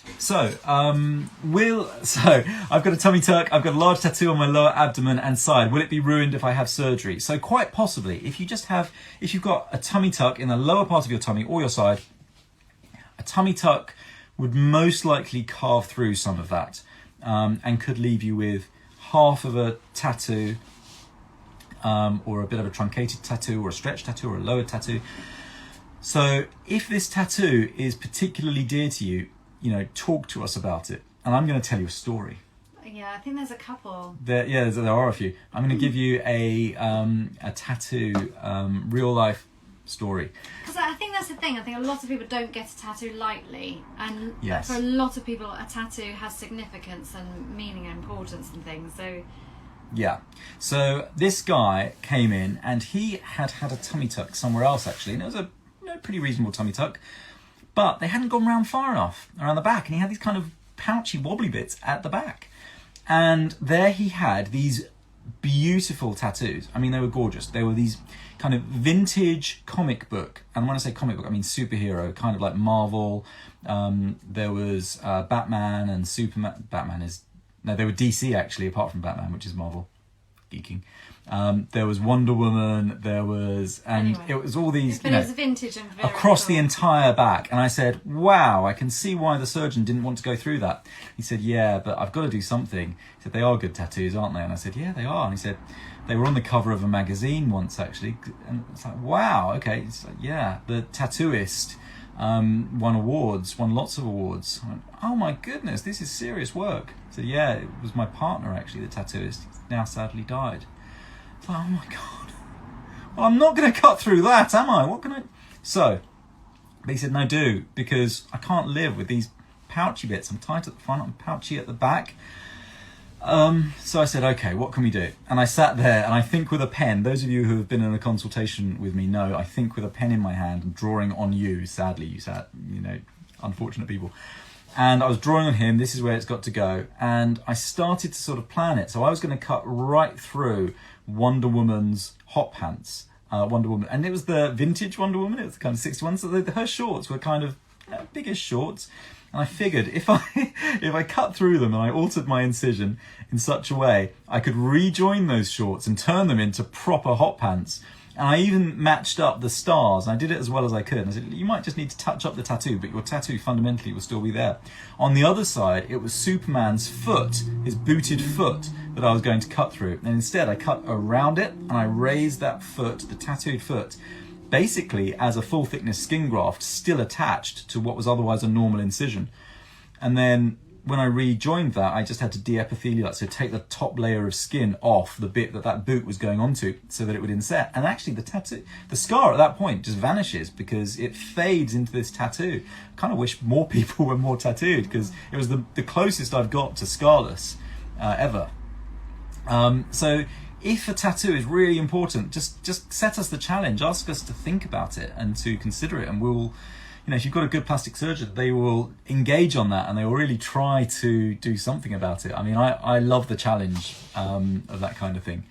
Right, so I've got a tummy tuck, I've got a large tattoo on my lower abdomen and side. Will it be ruined if I have surgery? So quite possibly, if you've got a tummy tuck in the lower part of your tummy or your side, a tummy tuck would most likely carve through some of that and could leave you with half of a tattoo or a bit of a truncated tattoo or a stretch tattoo or a lower tattoo. So if this tattoo is particularly dear to you, talk to us about it. And I'm going to tell you a story. Yeah, I think there's a couple. There are a few. I'm going to give you a tattoo real life story. Because I think that's the thing. I think a lot of people don't get a tattoo lightly, and yes, for a lot of people, a tattoo has significance and meaning and importance and things. So. Yeah. So this guy came in and he had a tummy tuck somewhere else actually, and it was a pretty reasonable tummy tuck, but they hadn't gone round far enough around the back, and he had these kind of pouchy wobbly bits at the back, and there he had these beautiful tattoos. I mean, they were gorgeous. They were these kind of vintage comic book, and when I say comic book I mean superhero, kind of like Marvel. There was Batman and Superman. They were DC actually, apart from Batman, which is Marvel. Geeking. There was Wonder Woman, it was all these, but it was vintage and very across cool. the entire back. And I said, wow, I can see why the surgeon didn't want to go through that. He said, yeah, but I've got to do something. He said, they are good tattoos, aren't they? And I said, yeah, they are. And he said, they were on the cover of a magazine once actually. And it's like, wow, okay. It's like, yeah, the tattooist won lots of awards. I went, oh my goodness, this is serious work. He said, yeah, it was my partner actually, the tattooist. He's now sadly died. It's like, oh my God. Well, I'm not going to cut through that, am I? What can I... So, but he said, no, do, because I can't live with these pouchy bits. I'm tight at the front, I'm pouchy at the back. So I said, okay, what can we do? And I sat there and I think with a pen, those of you who have been in a consultation with me know, I think with a pen in my hand and drawing on you, sadly, unfortunate people. And I was drawing on him, this is where it's got to go. And I started to sort of plan it. So I was going to cut right through Wonder Woman's hot pants. Wonder Woman, and it was the vintage Wonder Woman, it was the kind of 61, so her shorts were kind of biggish shorts. And I figured if I cut through them and I altered my incision in such a way, I could rejoin those shorts and turn them into proper hot pants. And I even matched up the stars, and I did it as well as I could. And I said, you might just need to touch up the tattoo, but your tattoo fundamentally will still be there. On the other side, it was Superman's foot, his booted foot, that I was going to cut through. And instead, I cut around it, and I raised that foot, the tattooed foot, basically as a full thickness skin graft, still attached to what was otherwise a normal incision. And then when I rejoined that, I just had to de-epithelialize, so take the top layer of skin off the bit that boot was going onto so that it would inset. And actually the scar at that point just vanishes because it fades into this tattoo. I kind of wish more people were more tattooed because it was the closest I've got to scarless ever. So if a tattoo is really important, just set us the challenge, ask us to think about it and to consider it, and we'll, if you've got a good plastic surgeon, they will engage on that and they will really try to do something about it. I mean, I love the challenge of that kind of thing.